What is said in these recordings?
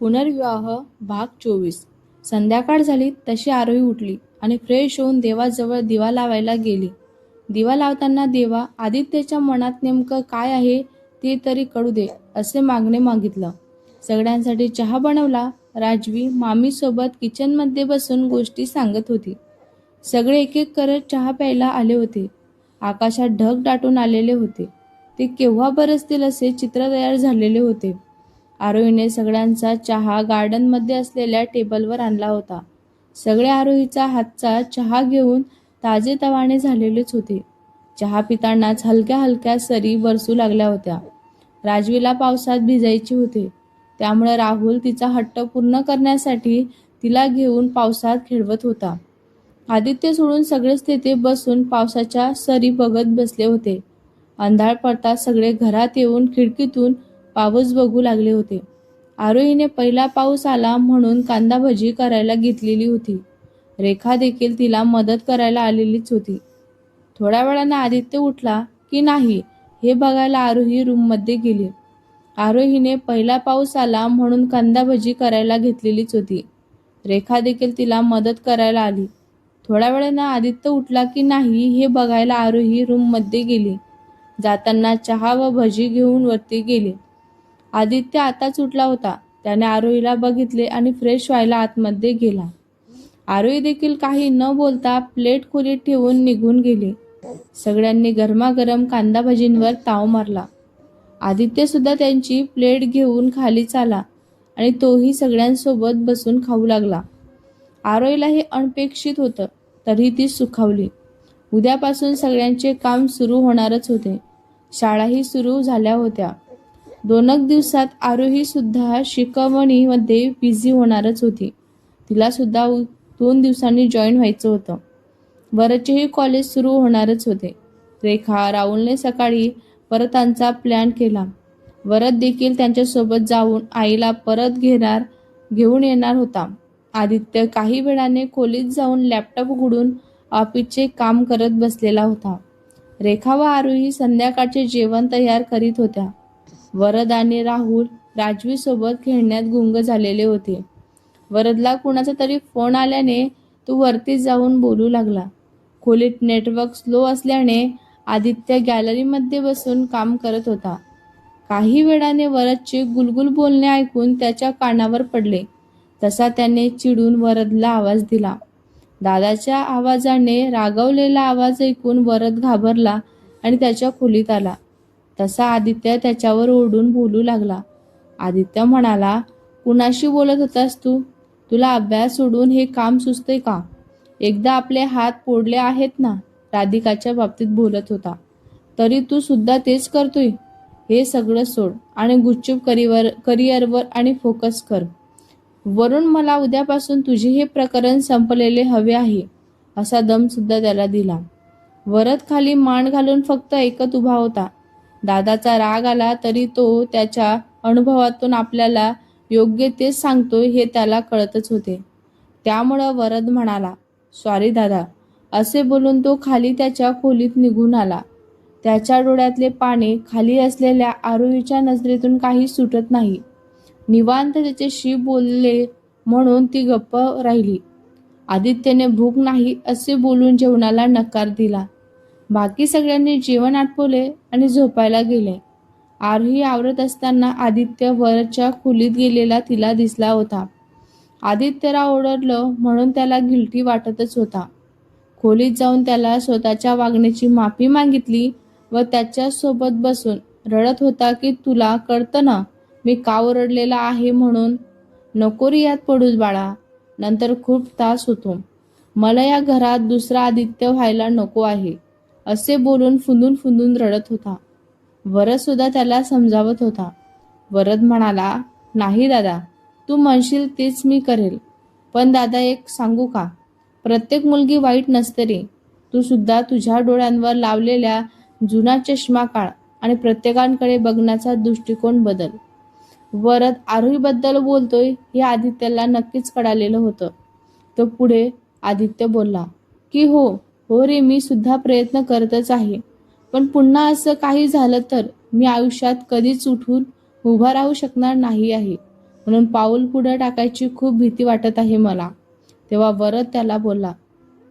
पुनर्विवाह भाग 24. संध्याकाळ झाली तशी आरोही उठली आणि फ्रेश होऊन देवाजवळ दिवा लावायला गेली. दिवा लावताना देवा, आदित्यच्या मनात नेमकं काय आहे ते तरी कळू दे असे मागणे मागितलं. सगळ्यांसाठी चहा बनवला. राजवी मामीसोबत किचनमध्ये बसून गोष्टी सांगत होती. सगळे एक एक करत चहा प्यायला आले होते. आकाशात ढग दाटून आलेले होते. ते केव्हा बरसतील असे चित्र तयार झालेले होते. आरोहीने सगळ्यांचा चहा गार्डनमध्ये असलेल्या टेबलवर आणला होता. सगळे आरोहीचा हातचा चहा घेऊन ताजेतवाने झालेलेच होते. चहा पितानाच हलक्या हलक्या सरी बरसू लागल्या होत्या. राजवीला पावसात भिजायचे होते, त्यामुळे राहुल तिचा हट्ट पूर्ण करण्यासाठी तिला घेऊन पावसात खेळवत होता. आदित्य सोडून सगळेच तेथे बसून पावसाच्या सरी बघत बसले होते. अंधार पडताच सगळे घरात येऊन खिडकीतून पाऊस बघू लागले होते. आरोहीने पहिला पाऊस आला म्हणून कांदा भजी करायला घेतलेली होती. रेखा देखील तिला मदत करायला आलेलीच होती. थोड्या वेळानं आदित्य उठला की नाही हे बघायला आरोही रूममध्ये गेली. आरोहीने पहिला पाऊस आला म्हणून कांदा भजी करायला घेतलेलीच होती. रेखा देखील तिला मदत करायला आली. थोड्या वेळानं आदित्य उठला की नाही हे बघायला आरोही रूममध्ये गेली. जाताना चहा व भजी घेऊन वरती गेली. आदित्य आताच उठला होता. त्याने आरोहीला बघितले आणि फ्रेश व्हायला आतमध्ये गेला. आरोही देखील काही न बोलता प्लेट खोलीत ठेवून निघून गेली. सगळ्यांनी गरमागरम कांदा भजींवर ताव मारला. आदित्य सुद्धा त्यांची प्लेट घेऊन खालीच आला आणि तोही सगळ्यांसोबत बसून खाऊ लागला. आरोहीला हे अनपेक्षित होतं, तरी ती सुखावली. उद्यापासून सगळ्यांचे काम सुरू होणारच होते. शाळाही सुरू झाल्या होत्या. 2 दिवसात आरोही सुद्धा शिकवणीमध्ये बिझी होणारच होती. तिला सुद्धा 2 दिवसांनी जॉईन व्हायचं होतं. वरचेही कॉलेज सुरू होणारच होते. रेखा, राहुलने सकाळी परतांचा प्लॅन केला. वरद देखील त्यांच्यासोबत जाऊन आईला परत घेऊन येणार होता. आदित्य काही वेळाने खोलीत जाऊन लॅपटॉप उघडून ऑफिसचे काम करत बसलेला होता. रेखा व आरोही संध्याकाळचे जेवण तयार करीत होत्या. वरद आणि राहुल राजवीसोबत खेळण्यात गुंग झालेले होते. वरदला कुणाचा तरी फोन आल्याने तो वरती जाऊन बोलू लागला. खोलीत नेटवर्क स्लो असल्याने आदित्य गॅलरीमध्ये बसून काम करत होता. काही वेळाने वरदचे गुलगुल बोलणे ऐकून त्याच्या कानावर पडले. तसा त्याने चिडून वरदला आवाज दिला. दादाच्या आवाजाने रागावलेला आवाज ऐकून वरद घाबरला आणि त्याच्या खोलीत आला. तसा आदित्य त्याच्यावर ओरडून बोलू लागला. आदित्य म्हणाला, कुणाशी बोलत होतास तू? तुला अभ्यास सोडून हे काम सुचतंय का? एकदा आपले हात पोडले आहेत ना? राधिकाच्या बाबतीत बोलत होता. तरी तू सुद्धा तेच करतोय. हे सगळं सोड आणि गुपचूप करिअरवर आणि फोकस कर. वरून मला उद्यापासून तुझे हे प्रकरण संपलेले हवे आहे असा दम सुद्धा त्याला दिला. वरद खाली मान घालून फक्त ऐकत उभा होता. दादाचा राग आला तरी तो त्याच्या अनुभवातून आपल्याला योग्य तेच सांगतोय हे त्याला कळतच होते. त्यामुळं वरद म्हणाला, सॉरी दादा असे बोलून तो खाली त्याच्या खोलीत निघून आला. त्याच्या डोळ्यातले पाणी खाली असलेल्या आरोहीच्या नजरेतून काही सुटत नाही. निवांत त्याच्याशी बोलले म्हणून ती गप्प राहिली. आदित्यने भूक नाही असे बोलून जेवणाला नकार दिला. बाकी सगळ्यांनी जेवण आटपवले आणि झोपायला गेले. आरोही आवरत असताना आदित्य वरच्या खोलीत गेलेला तिला दिसला होता. आदित्यला ओरडलं म्हणून त्याला गिल्टी वाटतच होता. खोलीत जाऊन त्याला स्वतःच्या वागण्याची माफी मागितली व त्याच्यासोबत बसून रडत होता की तुला कळतं ना मी का ओरडलेला आहे म्हणून? नको रे यात पडूस बाळा, नंतर खूप त्रास होतो. मला या घरात दुसरा आदित्य व्हायला नको आहे असे बोलून फुंदून फुंदून रडत होता. वरद सुद्धा त्याला समजावत होता. वरद म्हणाला, नाही दादा, तू म्हणशील तेच मी करेल. पण दादा एक सांगू का? प्रत्येक मुलगी वाईट नसते रे. तू सुद्धा तुझ्या डोळ्यांवर लावलेल्या जुना चष्मा काढ आणि प्रत्येकाकडे बघण्याचा दृष्टिकोन बदल. वरद आरोहीबद्दल बोलतोय हे आदित्यला नक्कीच कळालेलं होतं. तो पुढे आदित्य बोलला की हो रे, मी सुद्धा प्रयत्न करतच आहे. पण पुन्हा असं काही झालं तर मी आयुष्यात कधीच उठून उभा राहू शकणार नाही आहे. म्हणून पाऊल पुढे टाकायची खूप भीती वाटत आहे मला. तेव्हा वरद त्याला बोलला,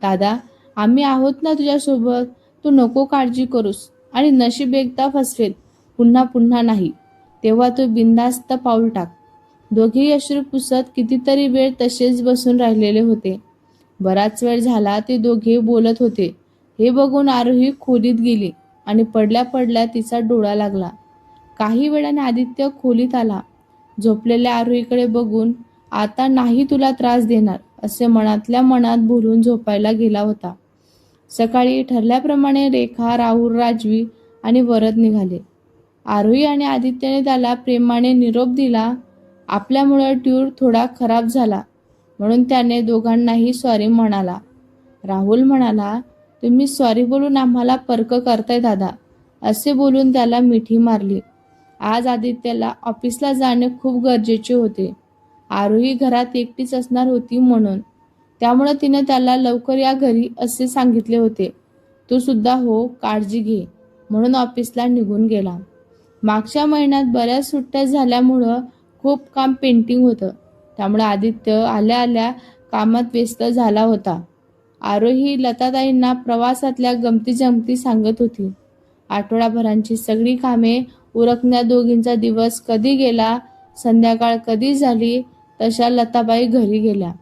दादा, आम्ही आहोत ना तुझ्यासोबत. तू नको काळजी करूस. आणि नशीब एकदा फसवेल, पुन्हा पुन्हा नाही. तेव्हा तू बिनधास्त पाऊल टाक. दोघेही अश्रू पुसत कितीतरी वेळ तसेच बसून राहिलेले होते. बराच वेळ झाला ते दोघे बोलत होते. हे बघून आरोही खोलीत गेली आणि पडल्या पडल्या तिचा डोळा लागला. काही वेळाने आदित्य खोलीत आला. झोपलेल्या आरोहीकडे बघून, आता नाही तुला त्रास देणार, असे मनातल्या मनात बोलून झोपायला गेला होता. सकाळी ठरल्याप्रमाणे रेखा, राहुल, राजवी आणि वरद निघाले. आरोही आणि आदित्यने त्याला प्रेमाने निरोप दिला. आपल्यामुळे टूर थोडा खराब झाला म्हणून त्याने दोघांनाही सॉरी म्हणाला. राहुल म्हणाला, तुम्ही सॉरी बोलून आम्हाला पर्क करताय दादा, असे बोलून त्याला मिठी मारली. आज आदित्यला ऑफिसला जाणे खूप गरजेचे होते. आरोही घरात एकटीच असणार होती म्हणून. त्यामुळे तिने त्याला लवकर या घरी असे सांगितले होते. तू सुद्धा हो, काळजी घे, म्हणून ऑफिसला निघून गेला. मागच्या महिन्यात बऱ्याच सुट्ट्या झाल्यामुळं खूप काम पेंटिंग होतं. त्यामुळे आदित्य आल्या आल्या कामात व्यस्त झाला होता. आरोही लताताईंना प्रवासातल्या गमती जमती सांगत होती. आठवडाभरांची सगळी कामे उरकण्यात दोघींचा दिवस कधी गेला, संध्याकाळ कधी झाली, तशा लताबाई घरी गेल्या.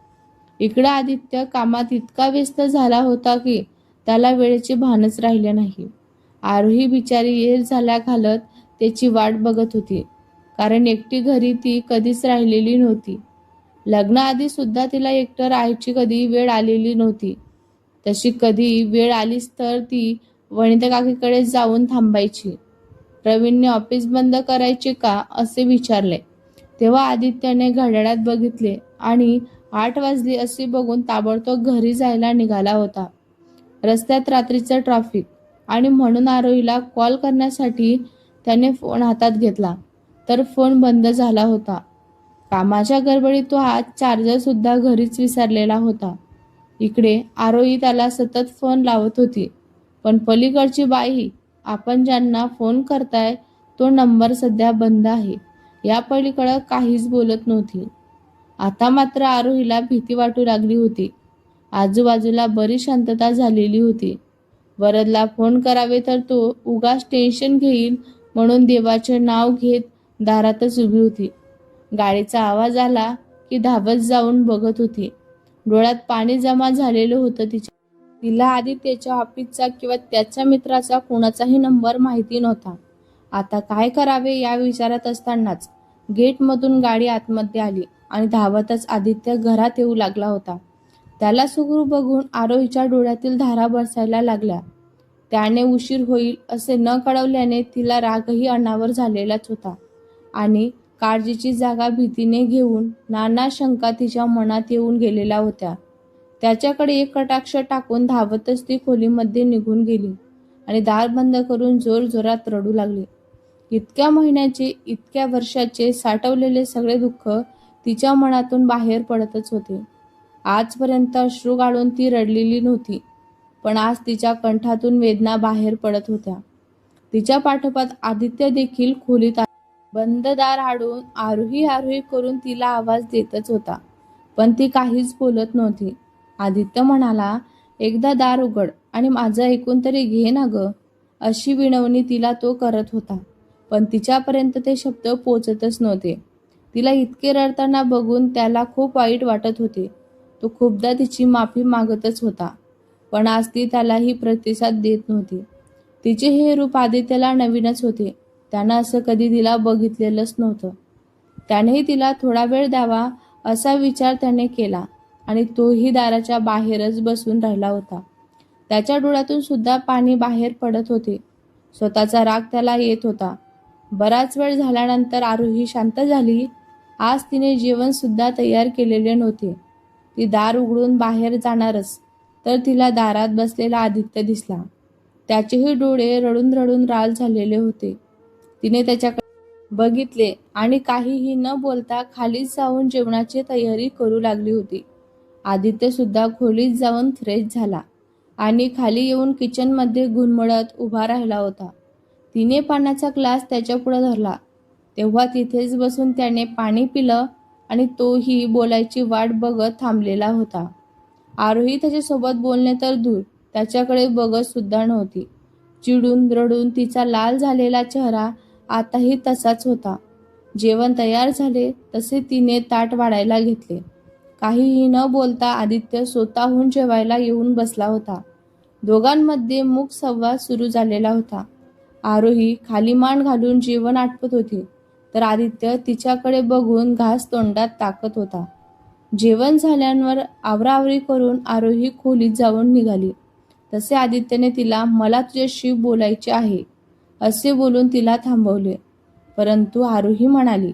इकडं आदित्य कामात इतका व्यस्त झाला होता की त्याला वेळेचे भानच राहिले नाही. आरोही बिचारी येर झाल्या घालत त्याची वाट बघत होती, कारण एकटी घरी ती कधीच राहिलेली नव्हती. लग्नाआधी सुद्धा तिला एकटं राहायची कधी वेळ आलेली नव्हती. तशी कधी वेळ आलीच तर ती वनिता काकीकडे जाऊन थांबायची. प्रवीणने ऑफिस बंद करायचे का, असे विचारले. तेव्हा आदित्यने घड्याळात बघितले आणि 8 वाजली असे बघून ताबडतोब घरी जायला निघाला होता. रस्त्यात रात्रीचं ट्रॅफिक आणि म्हणून आरोहीला कॉल करण्यासाठी त्याने फोन हातात घेतला तर फोन बंद झाला होता. कामाच्या गडबडीत तो आज चार्जर सुद्धा घरीच विसरलेला होता. इकडे आरोही त्याला सतत फोन लावत होती, पण पलीकडची बाई, आपण ज्यांना फोन करताय तो नंबर सध्या बंद आहे, या पलीकडं काहीच बोलत नव्हती. आता मात्र आरोहीला भीती वाटू लागली होती. आजूबाजूला बरीच शांतता झालेली होती. वरदला फोन करावे तर तो उगाच टेन्शन घेईल म्हणून देवाचे नाव घेत दारातच उभी होती. गाडीचा आवाज आला की धावत जाऊन बघत होती. डोळ्यात पाणी जमा झालेलं होतं तिच्या. तिला आधी त्याच्या ऑफिसचा किंवा त्याच्या मित्राचा कोणाचाही नंबर माहिती नव्हता. आता काय करावे या विचारात असतानाच गेटमधून गाडी आतमध्ये आली आणि धावतच आदित्य घरात येऊ लागला होता. त्याला सुखरूप बघून आरोहीच्या डोळ्यातील धारा बरसायला लागल्या. त्याने उशीर होईल असे न कळवल्याने तिला रागही अनावर झालेलाच होता आणि काळजीची जागा भीतीने घेऊन नाना शंका तिच्या मनात येऊन गेलेल्या होत्या. त्याच्याकडे एक कटाक्ष टाकून धावतच ती खोलीमध्ये निघून गेली आणि दार बंद करून जोरजोरात रडू लागली. इतक्या महिन्याचे, इतक्या वर्षाचे साठवलेले सगळे दुःख तिच्या मनातून बाहेर पडतच होते. आजपर्यंत अश्रू गाळून ती रडलेली नव्हती, पण आज तिच्या कंठातून वेदना बाहेर पडत होत्या. तिच्या पाठोपाठ आदित्य देखील खोलीत आला. बंद दार आडून आरोही आरोही करून तिला आवाज देतच होता, पण ती काहीच बोलत नव्हती. आदित्य म्हणाला, एकदा दार उघड आणि माझं ऐकून तरी घे ना ग, अशी विनवणी तिला तो करत होता. पण तिच्यापर्यंत ते शब्द पोचतच नव्हते. तिला इतके रडताना बघून त्याला खूप वाईट वाटत होते. तो खूपदा तिची माफी मागतच होता, पण आज ती त्यालाही प्रतिसाद देत नव्हती. तिचे हे रूप आदित्यला नवीनच होते. त्यानं असं कधी तिला बघितलेलंच नव्हतं. त्यानेही तिला थोडा वेळ द्यावा असा विचार त्याने केला आणि तोही दाराच्या बाहेरच बसून राहिला होता. त्याच्या डोळ्यातून सुद्धा पाणी बाहेर पडत होते. स्वतःचा राग त्याला येत होता. बराच वेळ झाल्यानंतर आरोही शांत झाली. आज तिने जेवण सुद्धा तयार केलेले नव्हते. ती दार उघडून बाहेर जाणारच तर तिला दारात बसलेला आदित्य दिसला. त्याचेही डोळे रडून रडून लाल झालेले होते. तिने त्याच्याकडे बघितले आणि काहीही न बोलता खालीच जाऊन जेवणाची तयारी करू लागली होती. आदित्य सुद्धा खोलीत जाऊन फ्रेश झाला आणि खाली येऊन किचनमध्ये घुणमळत उभा राहिला होता. तिने पाण्याचा ग्लास त्याच्या पुढे धरला. तेव्हा तिथेच बसून त्याने पाणी पिलं आणि तोही बोलायची वाट बघत थांबलेला होता. आरोही त्याच्यासोबत बोलणे तर दूर, त्याच्याकडे बघत सुद्धा नव्हती. चिडून रडून तिचा लाल झालेला चेहरा आताही तसाच होता. जेवण तयार झाले तसे तिने ताट वाढायला घेतले. काहीही न बोलता आदित्य स्वतःहून जेवायला येऊन बसला होता. दोघांमध्ये मूक संवाद सुरू झालेला होता. आरोही खाली मान घालून जेवण आटपत होती, तर आदित्य तिच्याकडे बघून घास तोंडात टाकत होता. जेवण झाल्यावर आवराआवरी करून आरोही खोलीत जाऊन निघाली. तसे आदित्यने तिला मला तुझ्याशी बोलायचे आहे असे बोलून तिला थांबवले. परंतु आरोही म्हणाली,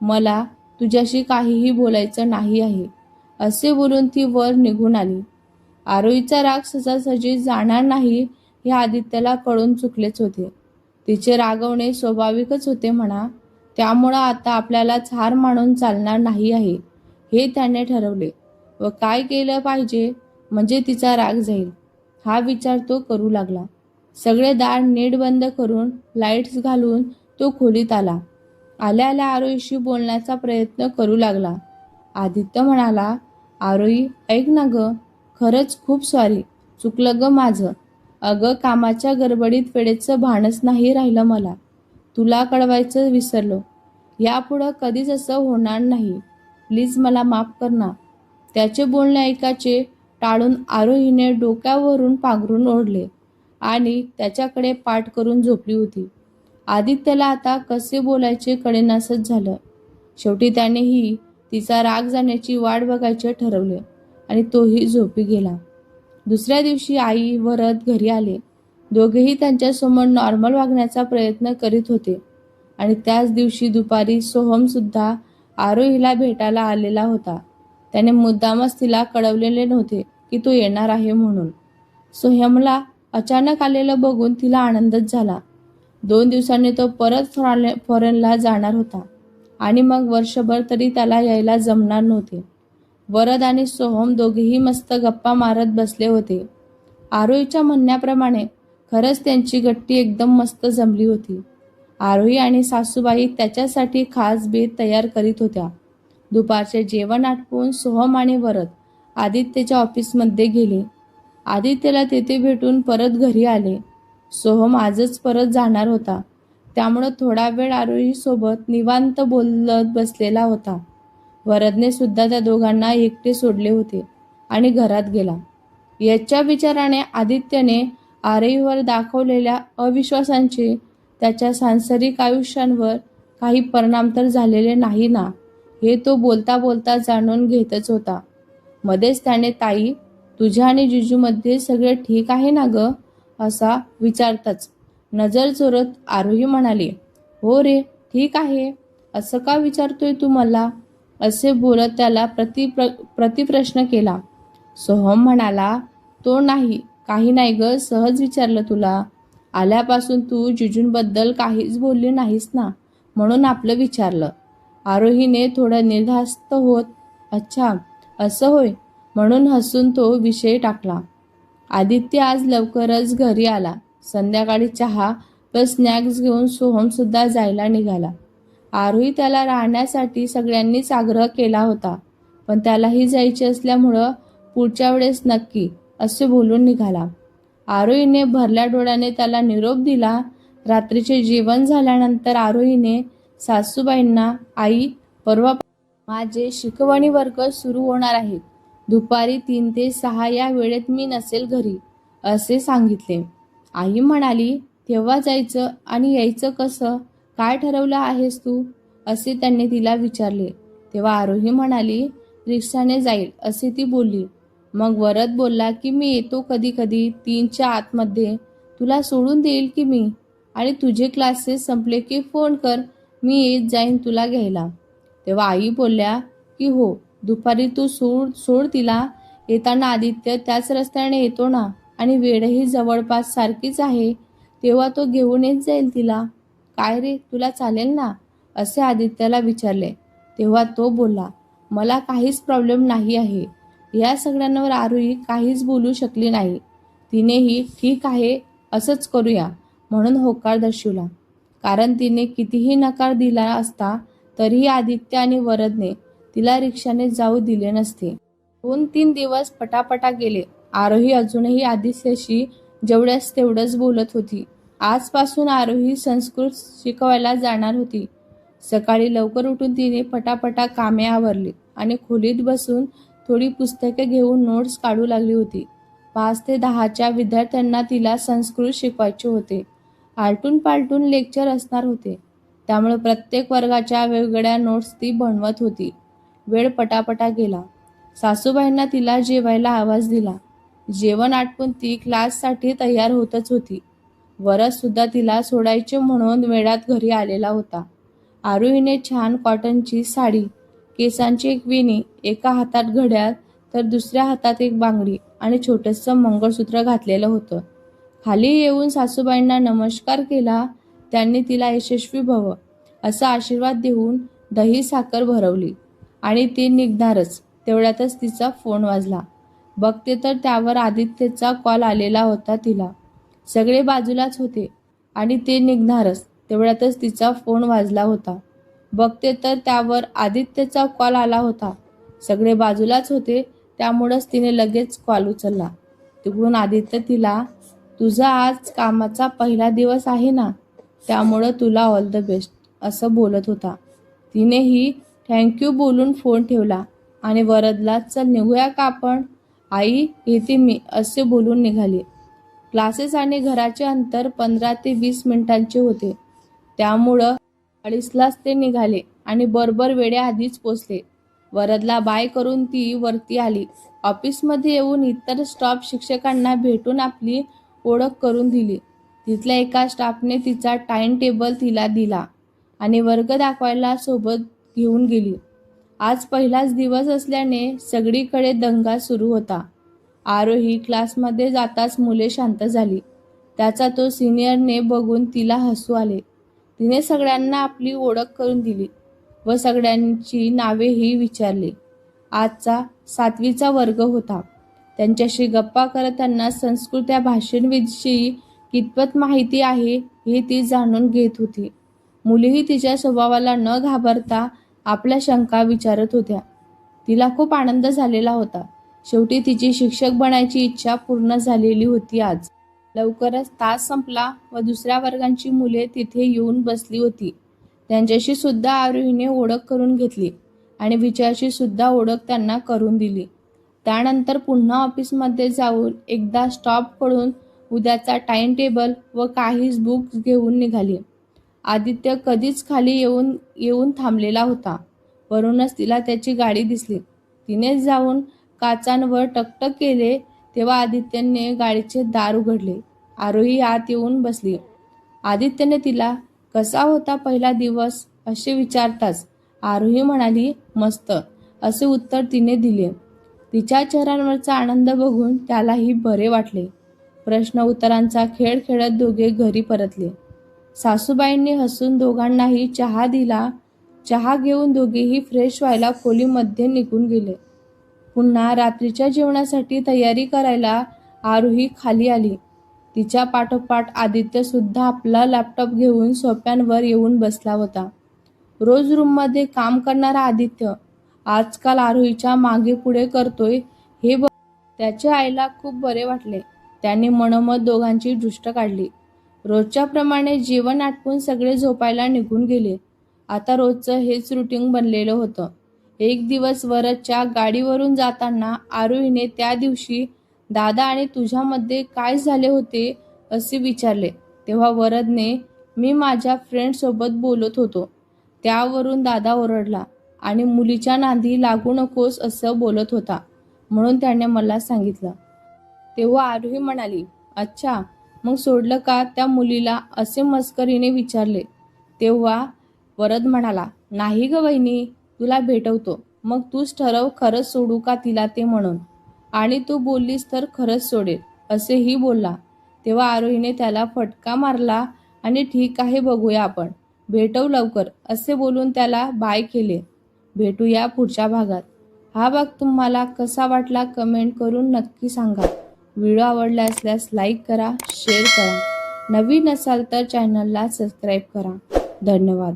मला तुझ्याशी काहीही बोलायचं नाही आहे असे बोलून ती वर निघून आली. आरोहीचा राग सहजासहजी जाणार नाही हे आदित्यला कळून चुकलेच होते. तिचे रागवणे स्वाभाविकच होते म्हणा. त्यामुळं आता आपल्यालाच हार मानून चालणार नाही आहे हे त्याने ठरवले व काय केलं पाहिजे म्हणजे तिचा राग जाईल हा विचार तो करू लागला. सगळे दार नीट बंद करून लाईट्स घालून तो खोलीत आला. आल्या आल्या आरोहीशी बोलण्याचा प्रयत्न करू लागला. आदित्य म्हणाला, आरोही ऐक ना ग, खरंच खूप सॉरी, चुकलं ग माझं. अगं कामाच्या गडबडीत वेळेचं भानच नाही राहिलं मला. तुला कळवायचं विसरलो. यापुढं कधीच असं होणार नाही. प्लीज मला माफ कर ना. त्याचे बोलणे ऐकायचे टाळून आरोहीने डोक्यावरून पांघरून ओढले आणि त्याच्याकडे पाठ करून झोपली होती. आदित्यला आता कसे बोलायचे कळेनासच झालं. शेवटी त्यानेही तिचा राग जाण्याची वाट बघायचे ठरवले आणि तोही झोपी गेला. दुसऱ्या दिवशी आई वरद घरी आले. दोघेही त्यांच्यासमोर नॉर्मल वागण्याचा प्रयत्न करीत होते आणि त्याच दिवशी दुपारी सोहम सुद्धा आरोहीला भेटायला आलेला होता. त्याने मुद्दामच तिला कळवलेले नव्हते की तो येणार आहे म्हणून. सोहमला अचानक आलेलं बघून तिला आनंदच झाला. 2 दिवसांनी तो परत फॉरेनला जाणार होता आणि मग वर्षभर तरी त्याला यायला जमणार नव्हते. वरद आणि सोहम दोघेही मस्त गप्पा मारत बसले होते. आरोहीच्या म्हणण्याप्रमाणे खरंच त्यांची गट्टी एकदम मस्त जमली होती. आरोही आणि सासूबाई त्याच्यासाठी खास बेत तयार करीत होत्या. दुपारचे जेवण आटपून सोहम आणि वरद आदित्यच्या ऑफिसमध्ये गेले. आदित्यला तेथे भेटून परत घरी आले. सोहम आजच परत जाणार होता, त्यामुळं थोडा वेळ आरोही सोबत निवांत बोलत बसलेला होता. वरदने सुद्धा त्या दोघांना एकटे सोडले होते आणि घरात गेला. याच्या विचाराने आदित्यने आरोहीवर दाखवलेल्या अविश्वासांचे त्याच्या सांसारिक आयुष्यांवर काही परिणाम तर झालेले नाही ना हे तो बोलता बोलता जाणून घेतच होता. मध्येच त्याने ताई, तुझ्या आणि जिजूमध्ये सगळे ठीक आहे ना ग असा विचारताच नजर चोरत आरोही म्हणाली, हो रे ठीक आहे. असं का विचारतोय तू मला असे बोलत त्याला प्रतिप्रश्न केला. सोहम म्हणाला, तो नाही काही नाही ग, सहज विचारलं तुला. आल्यापासून तू जिजूंबद्दल काहीच बोलली नाहीस ना म्हणून आपलं विचारलं. आरोहीने थोडं निर्धास्त होत अच्छा असं होय म्हणून हसून तो विषय टाकला. आदित्य आज लवकरच घरी आला. संध्याकाळी चहा व स्नॅक्स घेऊन सोहम सुद्धा जायला निघाला. आरोही त्याला राहण्यासाठी सगळ्यांनीच आग्रह केला होता, पण त्यालाही जायचे असल्यामुळं पुढच्या वेळेस नक्की असे बोलून निघाला. आरोहीने भरल्या डोळ्याने त्याला निरोप दिला. रात्रीचे जेवण झाल्यानंतर आरोहीने सासूबाईंना, आई परवा माझे शिकवणी वर्ग सुरू होणार आहेत. दुपारी 3 ते 6 या वेळेत मी नसेल घरी असे सांगितले. आई म्हणाली, तेव्हा जायचं आणि यायचं कसं, काय ठरवलं आहेस तू असे त्यांनी तिला विचारले. तेव्हा आरोही म्हणाली, रिक्षाने जाईल असे ती बोलली. मग वरद बोलला की मी येतो कधी कधी 3च्या आतमध्ये, तुला सोडून देईल की मी, आणि तुझे क्लासेस संपले की फोन कर, मी येत जाईन तुला घ्यायला. तेव्हा आई बोलल्या की हो, दुपारी तू सोड तिला. येताना आदित्य त्याच रस्त्याने येतो ना आणि वेळही जवळपास सारखीच आहे, तेव्हा तो घेऊन येत जाईल तिला. काय रे तुला चालेल ना असे आदित्यला विचारले. तेव्हा तो बोलला, मला काहीच प्रॉब्लेम नाही आहे. या सगळ्यांवर आरोही काहीच बोलू शकली नाही. तिनेही ठीक आहे असंच करूया म्हणून होकार दर्शवला. कारण तिने कितीही नकार दिला असता तरीही आदित्य आणि वरदने तिला रिक्षाने जाऊ दिले नसते. 2-3 दिवस पटापटा गेले. आरोही अजूनही आदित्यशी जेवढ्याच तेवढंच बोलत होती. आजपासून आरोही संस्कृत शिकवायला जाणार होती. सकाळी लवकर उठून तिने पटापटा कामे आवरली आणि खोलीत बसून थोडी पुस्तके घेऊन नोट्स काढू लागली होती. 5 ते 10च्या विद्यार्थ्यांना तिला संस्कृत शिकवायचे होते. आलटून पालटून लेक्चर असणार होते. त्यामुळे प्रत्येक वर्गाच्या वेगवेगळ्या नोट्स ती बनवत होती. वेळ पटापटा गेला. सासूबाईंना तिला जेवायला आवाज दिला. जेवण आटपून ती क्लाससाठी तयार होतच होती. वरद सुद्धा तिला सोडायचे म्हणून वेळात घरी आलेला होता. आरोहीने छान कॉटनची साडी, केसांची एक वेणी, एका हातात घड्याळ तर दुसऱ्या हातात एक बांगडी आणि छोटंसं मंगळसूत्र घातलेलं होतं. खाली येऊन सासूबाईंना नमस्कार केला. त्यांनी तिला यशस्वी भव असा आशीर्वाद देऊन दही साखर भरवली आणि ती निघणारच. तेवढ्यातच तिचा फोन वाजला. बघते तर त्यावर आदित्यचा कॉल आलेला होता तिला. सगळे बाजूलाच होते आणि ते निघणारच. तेवढ्यातच तिचा फोन वाजला होता. बघते तर त्यावर आदित्यचा कॉल आला होता. सगळे बाजूलाच होते त्यामुळंच तिने लगेच कॉल उचलला. तिकडून आदित्य तिला, तुझा आज कामाचा पहिला दिवस आहे ना, त्यामुळं तुला ऑल द बेस्ट असं बोलत होता. तिनेही थँक्यू बोलून फोन ठेवला आणि वरदला, चल निघूया का आपण? आई येते मी असे बोलून निघाले. क्लासेस आणि घराचे अंतर 15 ते 20 मिनिटांचे होते. त्यामुळं 2:30लाच ते निघाले आणि बरोबर वेळेआधीच पोचले. वरदला बाय करून ती वरती आली. ऑफिसमध्ये येऊन इतर स्टाफ शिक्षकांना भेटून आपली ओळख करून दिली. तिथल्या एका स्टाफने तिचा टाइम टेबल तिला दिला आणि वर्ग दाखवायला सोबत घेऊन गेली. आज पहिलाच दिवस असल्याने सगळीकडे दंगा सुरू होता. आरोही क्लासमध्ये जाताच मुले शांत झाली. त्याचा तो सिनियरने बघून तिला हसू आले. तिने सगळ्यांना आपली ओळख करून दिली व सगळ्यांची नावेही विचारली. आजचा 7वीचा वर्ग होता. त्यांच्याशी गप्पा करत त्यांना संस्कृत या भाषेविषयी कितपत माहिती आहे हे ती जाणून घेत होती. मुलीही तिच्या स्वभावाला न घाबरता आपल्या शंका विचारत होत्या. तिला खूप आनंद झालेला होता. शेवटी तिची शिक्षक बनायची इच्छा पूर्ण झालेली होती. आज लवकरच तास संपला व दुसऱ्या वर्गांची मुले तिथे येऊन बसली होती. त्यांच्याशी सुद्धा आरोहीने ओळख करून घेतली आणि विजयाची सुद्धा ओळख त्यांना करून दिली. त्यानंतर पुन्हा ऑफिसमध्ये जाऊन एकदा स्टाफकडून उद्याचा टाइम टेबल व काही बुक्स घेऊन निघाली. आदित्य कधीच खाली येऊन थांबलेला होता. वरूनच तिला त्याची गाडी दिसली. तिने जाऊन काचांवर टकटक केले तेव्हा आदित्यने गाडीचे दार उघडले. आरोही आत येऊन बसली. आदित्यने तिला, कसा होता पहिला दिवस असे विचारताच आरोही म्हणाली, मस्त असे उत्तर तिने दिले. तिच्या चेहऱ्यावरचा आनंद बघून त्यालाही बरे वाटले. प्रश्न उत्तरांचा खेळ खेळत दोघे घरी परतले. सासूबाईंनी हसून दोघांनाही चहा दिला. चहा घेऊन दोघेही फ्रेश व्हायला खोलीमध्ये निघून गेले. पुन्हा रात्रीच्या जेवणासाठी तयारी करायला आरोही खाली आली. तिच्या पाठोपाठ आदित्य सुद्धा आपला लॅपटॉप घेऊन सोफ्यावर येऊन बसला होता. रोज रूममध्ये काम करणारा आदित्य आजकाल आरोहीच्या मागे पुढे करतोय हे त्याच्या आईला खूप बरे वाटले. त्यांनी मनोमत दोघांची दृष्ट काढली. रोजच्या प्रमाणे जेवण आटपून सगळे झोपायला निघून गेले. आता रोजचं हेच रुटीन बनलेलं होतं. एक दिवस वरदच्या गाडीवरून जाताना आरोहीने त्या दिवशी, दादा आणि तुझ्यामध्ये काय झाले होते असे विचारले. तेव्हा वरदने, मी माझ्या फ्रेंडसोबत बोलत होतो त्यावरून दादा ओरडला आणि मुलीच्या नादी लागू नकोस असं बोलत होता म्हणून त्याने मला सांगितलं. तेव्हा आरोही म्हणाली, अच्छा मग सोडलं का त्या मुलीला असे मस्करीने विचारले. तेव्हा वरद म्हणाला, नाही ग वहिनी, तुला भेटवतो मग तूच ठरव खरंच सोडू का तिला ते म्हणून, आणि तू बोललीस तर खरंच सोडेल असेही बोलला. तेव्हा आरोहीने त्याला फटका मारला आणि ठीक आहे बघूया आपण, भेटव लवकर असे बोलून त्याला बाय केले. भेटूया पुढच्या भागात. हा भाग तुम्हाला कसा वाटला कमेंट करून नक्की सांगा. व्हिडिओ आवडला असल्यास लाईक करा, शेअर करा. नवीन असाल तर चॅनलला सबस्क्राईब करा. धन्यवाद.